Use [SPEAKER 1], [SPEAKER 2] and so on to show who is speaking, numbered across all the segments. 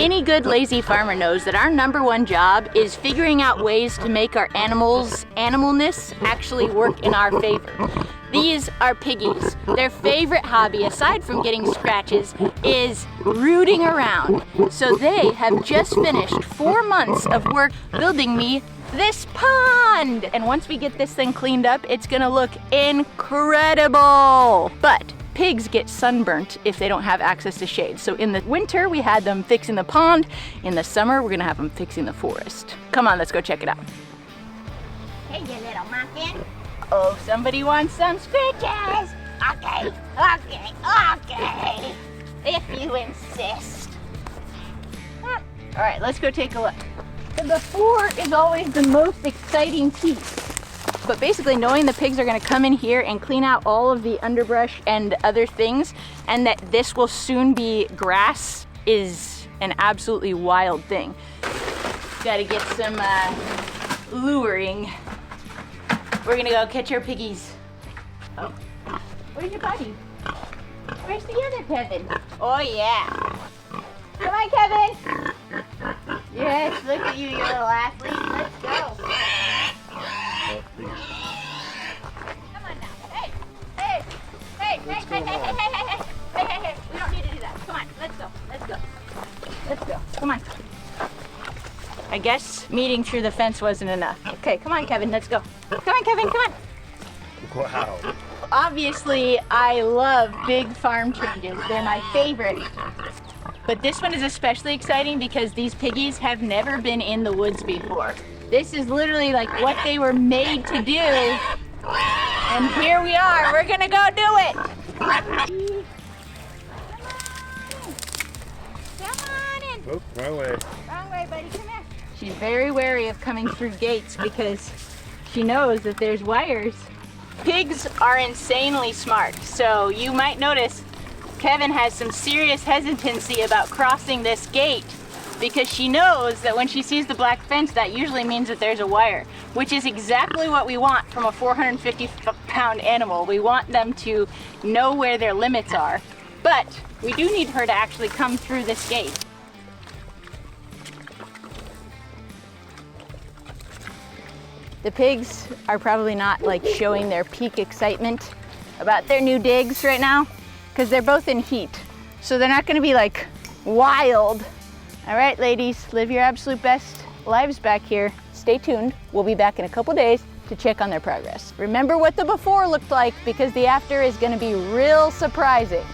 [SPEAKER 1] Any good lazy farmer knows that our #1 job is figuring out ways to make our animalness actually work in our favor. These are piggies. Their favorite hobby, aside from getting scratches, is rooting around. So they have just finished 4 months of work building me this pond. And once we get this thing cleaned up, it's gonna look incredible. But pigs get sunburnt if they don't have access to shade. So in the winter, we had them fixing the pond. In the summer, we're gonna have them fixing the forest. Come on, let's go check it out.
[SPEAKER 2] Hey, you little muffin.
[SPEAKER 1] Oh, somebody wants some scratches.
[SPEAKER 2] Okay. If you insist.
[SPEAKER 1] All right, let's go take a look. The before is always the most exciting piece. But basically knowing the pigs are gonna come in here and clean out all of the underbrush and other things, and that this will soon be grass, is an absolutely wild thing. Gotta get some luring. We're gonna go catch our piggies. Oh, where's your buddy? Where's the other Kevin? Oh yeah. Come on, Kevin. Yes, look at you, you little athlete. Let's go. Come on now. Hey. We don't need to do that. Come on, let's go. Come on. I guess meeting through the fence wasn't enough. Okay, come on, Kevin, let's go. Come on, Kevin, come on.
[SPEAKER 3] Wow.
[SPEAKER 1] Obviously, I love big farm changes. They're my favorite. But this one is especially exciting because these piggies have never been in the woods before. This is literally like what they were made to do. And here we are, we're gonna go do it. Come on in.
[SPEAKER 3] Oh, my way.
[SPEAKER 1] Wrong way, buddy, come here. She's very wary of coming through gates because she knows that there's wires. Pigs are insanely smart, so you might notice Kevin has some serious hesitancy about crossing this gate because she knows that when she sees the black fence, that usually means that there's a wire, which is exactly what we want from a 450-pound animal. We want them to know where their limits are, but we do need her to actually come through this gate. The pigs are probably not like showing their peak excitement about their new digs right now because they're both in heat. So they're not gonna be like wild. All right, ladies, live your absolute best lives back here. Stay tuned. We'll be back in a couple days to check on their progress. Remember what the before looked like because the after is gonna be real surprising.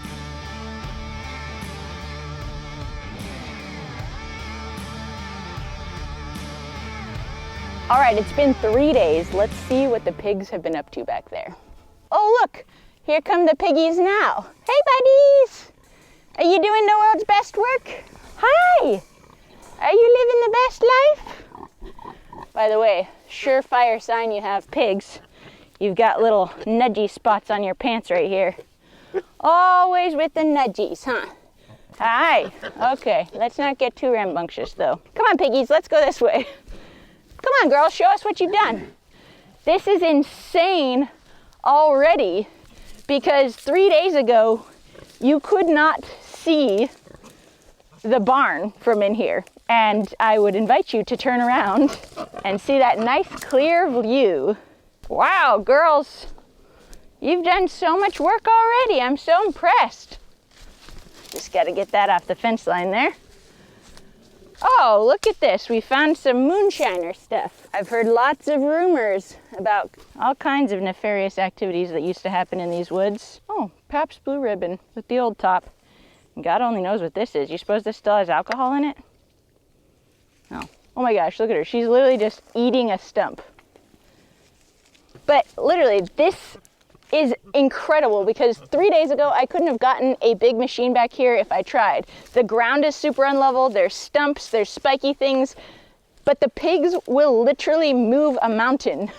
[SPEAKER 1] All right, it's been 3 days. Let's see what the pigs have been up to back there. Oh, look, here come the piggies now. Hey, buddies. Are you doing the world's best work? Hi. Are you living the best life? By the way, surefire sign you have pigs. You've got little nudgy spots on your pants right here. Always with the nudgies, huh? Hi. Okay, let's not get too rambunctious, though. Come on, piggies, let's go this way. Come on, girls, show us what you've done. This is insane already because 3 days ago, you could not see the barn from in here. And I would invite you to turn around and see that nice clear view. Wow, girls, you've done so much work already. I'm so impressed. Just gotta get that off the fence line there. Oh, look at this. We found some moonshiner stuff. I've heard lots of rumors about all kinds of nefarious activities that used to happen in these woods. Oh, Pabst Blue Ribbon with the old top. And God only knows what this is. You suppose this still has alcohol in it? No. Oh my gosh, look at her. She's literally just eating a stump. But literally, this is incredible because 3 days ago I couldn't have gotten a big machine back here if I tried. The ground is super unlevel, there's stumps, there's spiky things, but the pigs will literally move a mountain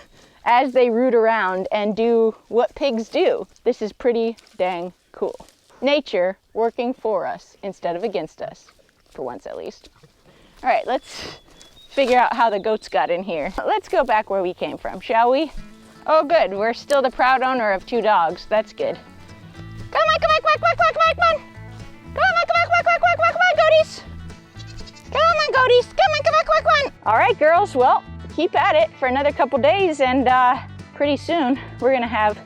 [SPEAKER 1] as they root around and do what pigs do. This is pretty dang cool. Nature working for us instead of against us, for once at least. All right, let's figure out how the goats got in here. Let's go back where we came from, shall we? Oh, good. We're still the proud owner of 2 dogs. That's good. Come on, come on, quack, quack, quack, quack, come on. Come on, come on, quack, quack, quack, quack, come on, goaties. All right, girls, well, keep at it for another couple days, and pretty soon we're gonna have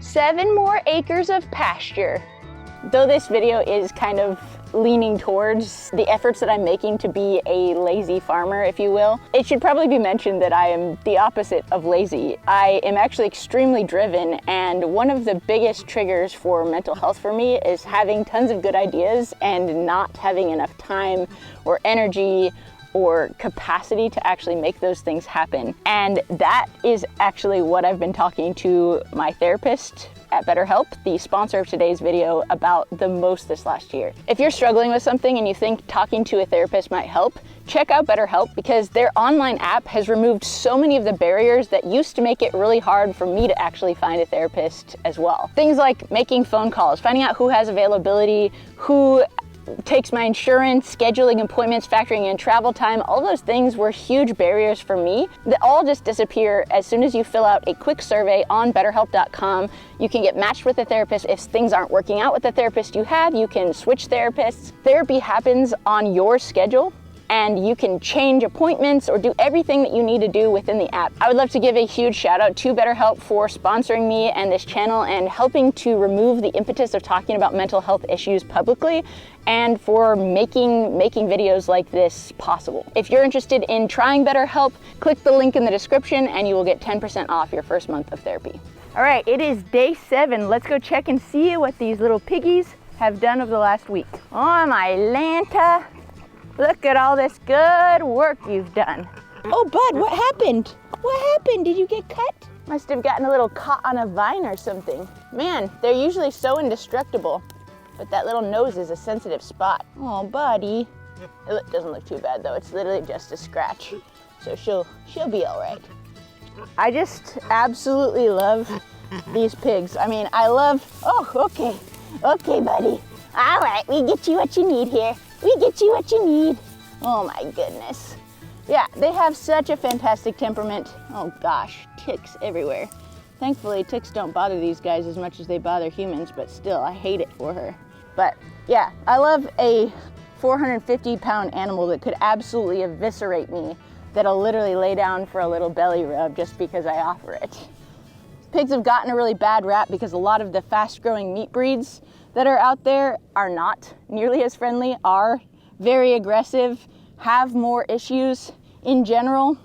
[SPEAKER 1] 7 more acres of pasture. Though this video is kind of leaning towards the efforts that I'm making to be a lazy farmer, if you will, it should probably be mentioned that I am the opposite of lazy. I am actually extremely driven, and one of the biggest triggers for mental health for me is having tons of good ideas and not having enough time or energy or capacity to actually make those things happen. And that is actually what I've been talking to my therapist at BetterHelp, the sponsor of today's video, about the most this last year. If you're struggling with something and you think talking to a therapist might help, check out BetterHelp, because their online app has removed so many of the barriers that used to make it really hard for me to actually find a therapist as well. Things like making phone calls, finding out who has availability, who takes my insurance, scheduling appointments, factoring in travel time. All those things were huge barriers for me that all just disappear as soon as you fill out a quick survey on betterhelp.com. You can get matched with a therapist. If things aren't working out with the therapist you have, you can switch therapists. Therapy happens on your schedule, and you can change appointments or do everything that you need to do within the app. I would love to give a huge shout out to BetterHelp for sponsoring me and this channel and helping to remove the impetus of talking about mental health issues publicly, and for making videos like this possible. If you're interested in trying BetterHelp, click the link in the description and you will get 10% off your first month of therapy. All right, it is day 7. Let's go check and see what these little piggies have done over the last week. Oh my Lanta. Look at all this good work you've done. Oh, Bud, what happened? What happened? Did you get cut? Must have gotten a little caught on a vine or something. Man, they're usually so indestructible, but that little nose is a sensitive spot. Oh, buddy. It doesn't look too bad though. It's literally just a scratch. So she'll be all right. I just absolutely love these pigs. I mean, oh, okay. Okay, buddy. All right, we get you what you need here. We get you what you need. Oh my goodness. Yeah, they have such a fantastic temperament. Oh gosh, ticks everywhere. Thankfully, ticks don't bother these guys as much as they bother humans, but still, I hate it for her. But yeah, I love a 450-pound animal that could absolutely eviscerate me, that'll literally lay down for a little belly rub just because I offer it. Pigs have gotten a really bad rap because a lot of the fast-growing meat breeds that are out there are not nearly as friendly, are very aggressive, have more issues in general.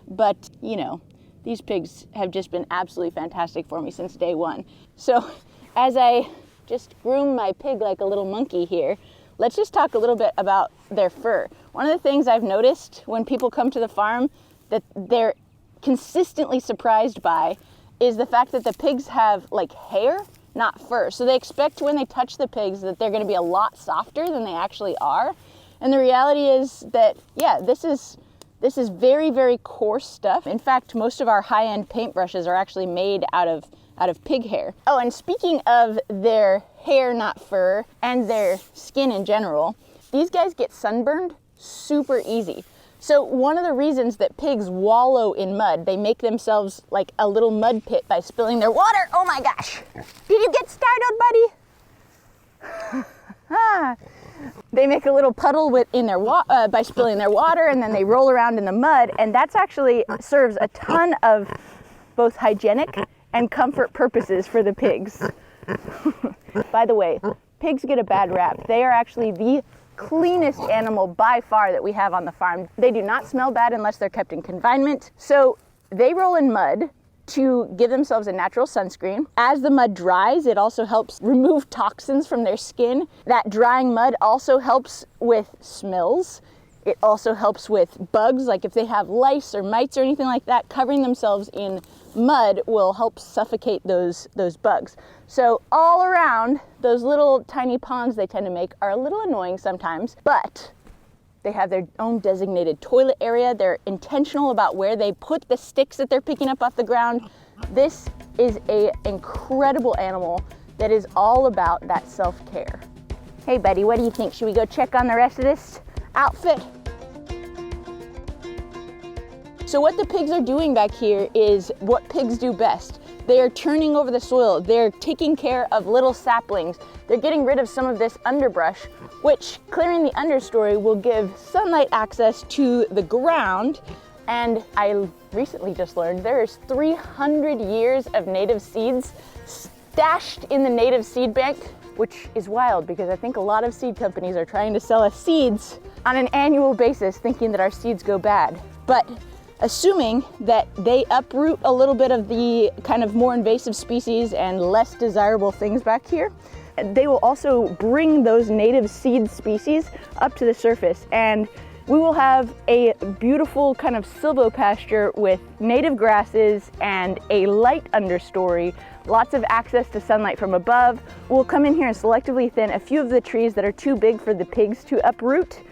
[SPEAKER 1] But, you know, these pigs have just been absolutely fantastic for me since day one. So as I just groom my pig like a little monkey here, let's just talk a little bit about their fur. One of the things I've noticed when people come to the farm that they're consistently surprised by is the fact that the pigs have like hair, not fur. So they expect when they touch the pigs that they're going to be a lot softer than they actually are. And the reality is that, yeah, this is very, very coarse stuff. In fact, most of our high-end paintbrushes are actually made out of pig hair. Oh, and speaking of their hair, not fur, and their skin in general, these guys get sunburned super easy. So one of the reasons that pigs wallow in mud, they make themselves like a little mud pit by spilling their water. Oh my gosh. Did you get startled, buddy? They make a little puddle by spilling their water, and then they roll around in the mud, and that's actually serves a ton of both hygienic and comfort purposes for the pigs. By the way, pigs get a bad rap. They are actually the cleanest animal by far that we have on the farm. They do not smell bad unless they're kept in confinement. So they roll in mud to give themselves a natural sunscreen. As the mud dries, it also helps remove toxins from their skin. That drying mud also helps with smells. It also helps with bugs, like if they have lice or mites or anything like that, covering themselves in mud will help suffocate those bugs. So all around, those little tiny ponds they tend to make are a little annoying sometimes, but they have their own designated toilet area. They're intentional about where they put the sticks that they're picking up off the ground. This is an incredible animal that is all about that self-care. Hey buddy, what do you think? Should we go check on the rest of this outfit? So what the pigs are doing back here is what pigs do best. They are turning over the soil. They're taking care of little saplings. They're getting rid of some of this underbrush, which clearing the understory will give sunlight access to the ground. And I recently just learned there's 300 years of native seeds stashed in the native seed bank, which is wild because I think a lot of seed companies are trying to sell us seeds on an annual basis, thinking that our seeds go bad. But assuming that they uproot a little bit of the kind of more invasive species and less desirable things back here, they will also bring those native seed species up to the surface, and we will have a beautiful kind of silvopasture with native grasses and a light understory, lots of access to sunlight from above. We'll come in here and selectively thin a few of the trees that are too big for the pigs to uproot.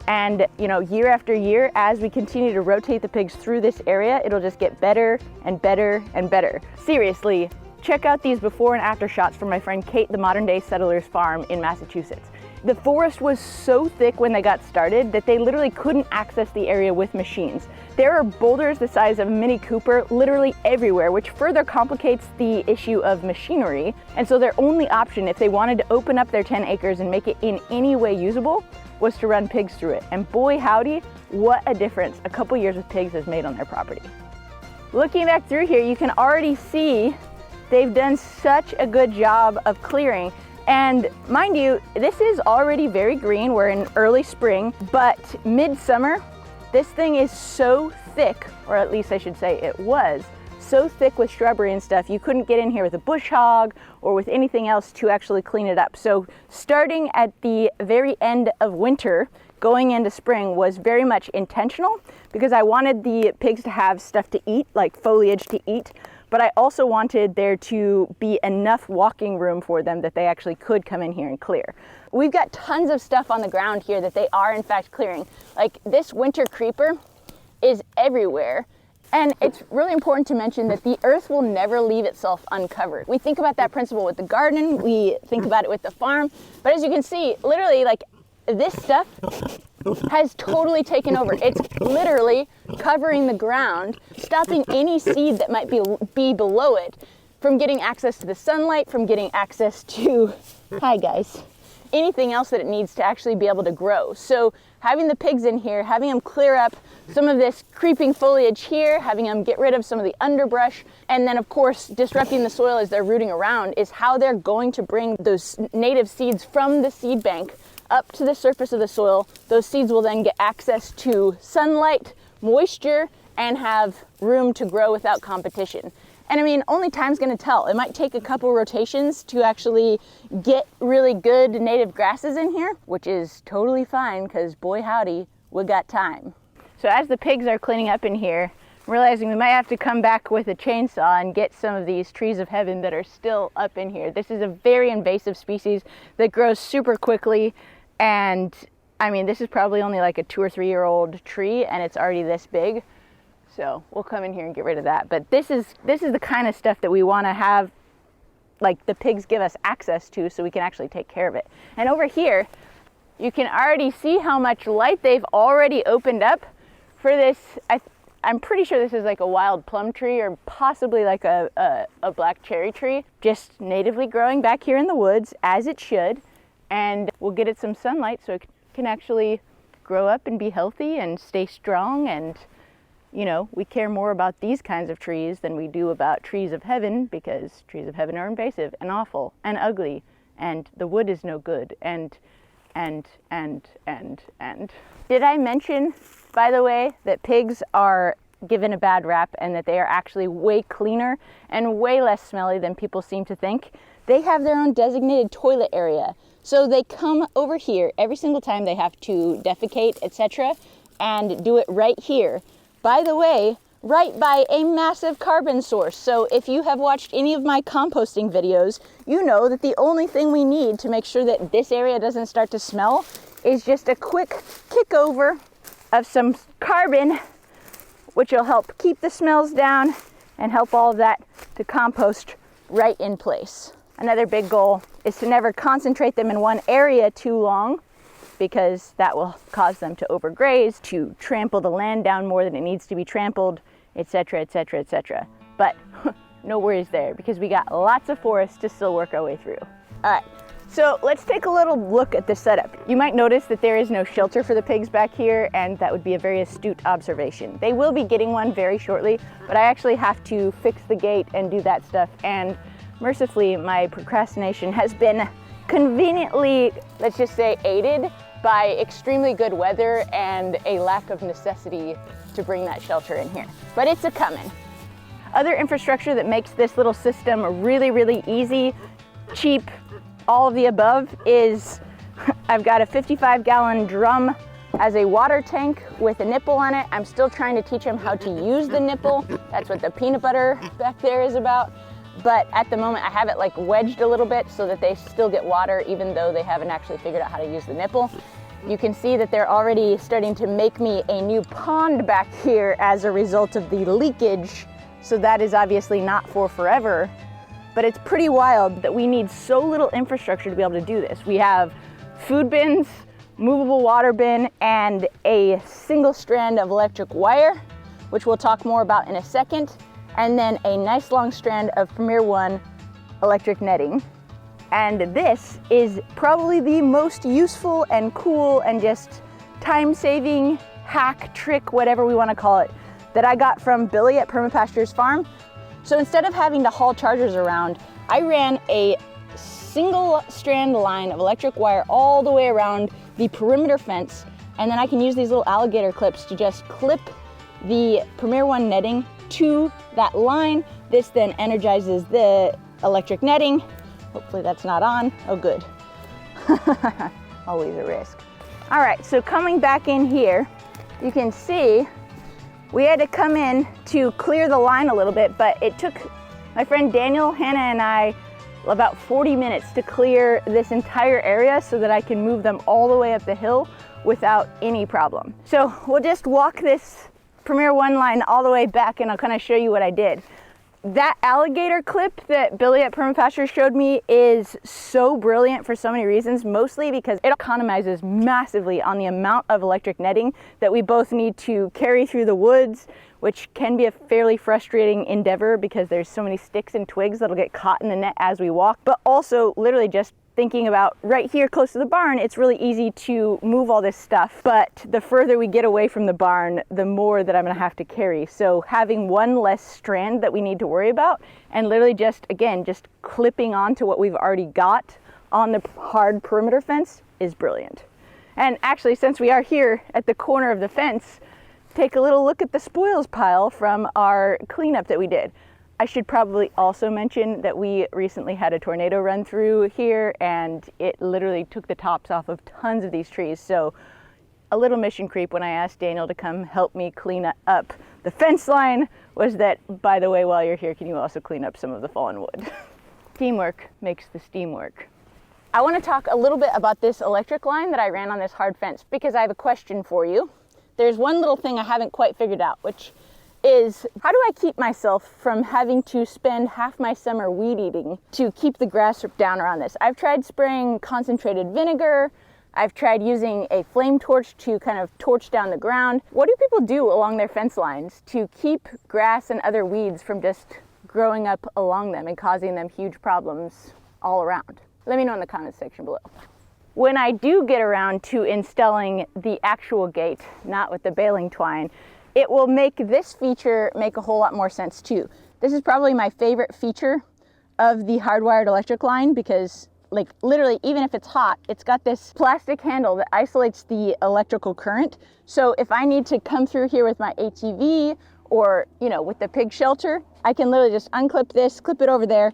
[SPEAKER 1] And year after year, as we continue to rotate the pigs through this area, it'll just get better and better and better. Seriously, check out these before and after shots from my friend Kate, the Modern Day Settlers farm in Massachusetts. The forest was so thick when they got started that they literally couldn't access the area with machines. There are boulders the size of a Mini Cooper literally everywhere, which further complicates the issue of machinery. And so their only option, if they wanted to open up their 10 acres and make it in any way usable, was to run pigs through it. And boy howdy, what a difference a couple years with pigs has made on their property. Looking back through here, you can already see they've done such a good job of clearing. And mind you, this is already very green. We're in early spring, but midsummer, this thing is so thick, or at least I should say it was, so thick with shrubbery and stuff, you couldn't get in here with a bush hog or with anything else to actually clean it up. So starting at the very end of winter, going into spring was very much intentional because I wanted the pigs to have stuff to eat, like foliage to eat, but I also wanted there to be enough walking room for them that they actually could come in here and clear. We've got tons of stuff on the ground here that they are in fact clearing. Like this winter creeper is everywhere. And it's really important to mention that the earth will never leave itself uncovered. We think about that principle with the garden, we think about it with the farm, but as you can see, literally like this stuff has totally taken over. It's literally covering the ground, stopping any seed that might be below it from getting access to the sunlight, from getting access to, hi guys, anything else that it needs to actually be able to grow. So having the pigs in here, having them clear up some of this creeping foliage here, having them get rid of some of the underbrush, and then of course disrupting the soil as they're rooting around is how they're going to bring those native seeds from the seed bank up to the surface of the soil. Those seeds will then get access to sunlight, moisture, and have room to grow without competition. And I mean, only time's gonna tell. It might take a couple rotations to actually get really good native grasses in here, which is totally fine because boy howdy, we got time. So as the pigs are cleaning up in here, I'm realizing we might have to come back with a chainsaw and get some of these trees of heaven that are still up in here. This is a very invasive species that grows super quickly. And I mean, this is probably only like a 2 or 3 year old tree and it's already this big. So we'll come in here and get rid of that. But this is the kind of stuff that we want to have, like the pigs give us access to so we can actually take care of it. And over here, you can already see how much light they've already opened up for this. I'm pretty sure this is like a wild plum tree or possibly like a black cherry tree, just natively growing back here in the woods as it should. And we'll get it some sunlight so it can actually grow up and be healthy and stay strong. And we care more about these kinds of trees than we do about trees of heaven, because trees of heaven are invasive and awful and ugly and the wood is no good and. Did I mention, by the way, that pigs are given a bad rap and that they are actually way cleaner and way less smelly than people seem to think? They have their own designated toilet area. So they come over here every single time they have to defecate, etc., and do it right here. By the way, right by a massive carbon source. So if you have watched any of my composting videos, you know that the only thing we need to make sure that this area doesn't start to smell is just a quick kick over of some carbon, which will help keep the smells down and help all of that to compost right in place. Another big goal is to never concentrate them in one area too long, because that will cause them to overgraze, to trample the land down more than it needs to be trampled, etc., etc., etc. But no worries there because we got lots of forest to still work our way through. All right, so let's take a little look at the setup. You might notice that there is no shelter for the pigs back here, and that would be a very astute observation. They will be getting one very shortly, but I actually have to fix the gate and do that stuff, and mercifully, my procrastination has been conveniently, let's just say, aided by extremely good weather and a lack of necessity to bring that shelter in here. But it's a-coming. Other infrastructure that makes this little system really, really easy, cheap, all of the above is I've got a 55-gallon drum as a water tank with a nipple on it. I'm still trying to teach them how to use the nipple. That's what the peanut butter back there is about. But at the moment I have it like wedged a little bit so that they still get water even though they haven't actually figured out how to use the nipple. You can see that they're already starting to make me a new pond back here as a result of the leakage. So that is obviously not for forever, but it's pretty wild that we need so little infrastructure to be able to do this. We have food bins, movable water bin, and a single strand of electric wire, which we'll talk more about in a second. And then a nice long strand of Premier One electric netting. And this is probably the most useful and cool and just time-saving hack, trick, whatever we want to call it, that I got from Billy at Permapasture's farm. So instead of having to haul chargers around, I ran a single strand line of electric wire all the way around the perimeter fence, and then I can use these little alligator clips to just clip the Premier One netting to that line. This then energizes the electric netting. Hopefully that's not on. Oh, good. Always a risk. All right, so coming back in here, you can see we had to come in to clear the line a little bit, but it took my friend Daniel, Hannah, and I about 40 minutes to clear this entire area so that I can move them all the way up the hill without any problem. So we'll just walk this Premier One line all the way back and I'll kind of show you what I did. That alligator clip that Billy at Permapasture showed me is so brilliant for so many reasons, mostly because it economizes massively on the amount of electric netting that we both need to carry through the woods, which can be a fairly frustrating endeavor because there's so many sticks and twigs that'll get caught in the net as we walk, but also literally just thinking about right here close to the barn, it's really easy to move all this stuff, but the further we get away from the barn, the more that I'm gonna have to carry. So having one less strand that we need to worry about and literally just, again, just clipping onto what we've already got on the hard perimeter fence is brilliant. And actually, since we are here at the corner of the fence, take a little look at the spoils pile from our cleanup that we did. I should probably also mention that we recently had a tornado run through here and it literally took the tops off of tons of these trees. So a little mission creep when I asked Daniel to come help me clean up the fence line was that, by the way, while you're here, can you also clean up some of the fallen wood? Teamwork makes the steam work. I want to talk a little bit about this electric line that I ran on this hard fence because I have a question for you. There's one little thing I haven't quite figured out, which is how do I keep myself from having to spend half my summer weed eating to keep the grass down around this? I've tried spraying concentrated vinegar. I've tried using a flame torch to kind of torch down the ground. What do people do along their fence lines to keep grass and other weeds from just growing up along them and causing them huge problems all around? Let me know in the comments section below. When I do get around to installing the actual gate, not with the baling twine, it will make this feature make a whole lot more sense too. This is probably my favorite feature of the hardwired electric line because, like, literally, even if it's hot, it's got this plastic handle that isolates the electrical current. So if I need to come through here with my ATV or, you know, with the pig shelter, I can literally just unclip this, clip it over there,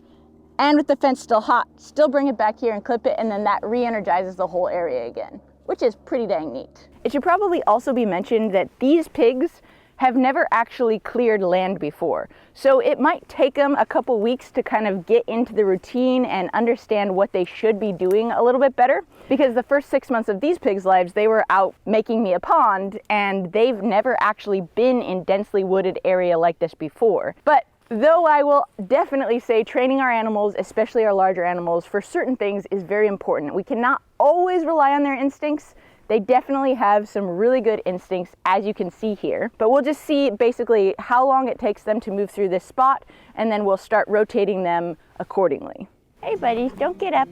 [SPEAKER 1] and with the fence still hot, still bring it back here and clip it, and then that re-energizes the whole area again, which is pretty dang neat. It should probably also be mentioned that these pigs have never actually cleared land before. So it might take them a couple weeks to kind of get into the routine and understand what they should be doing a little bit better. Because the first 6 months of these pigs' lives, they were out making me a pond and they've never actually been in densely wooded area like this before. But though I will definitely say training our animals, especially our larger animals, for certain things is very important. We cannot always rely on their instincts They definitely have some really good instincts, as you can see here. But we'll just see basically how long it takes them to move through this spot, and then we'll start rotating them accordingly. Hey buddies, don't get up.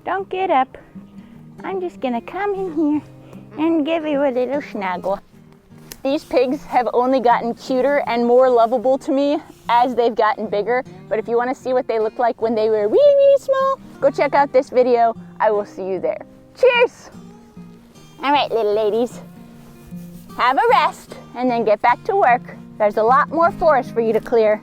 [SPEAKER 1] Don't get up. I'm just gonna come in here and give you a little snuggle. These pigs have only gotten cuter and more lovable to me as they've gotten bigger, but if you want to see what they look like when they were really, really small, go check out this video. I will see you there. Cheers! All right, little ladies, have a rest and then get back to work. There's a lot more forest for you to clear.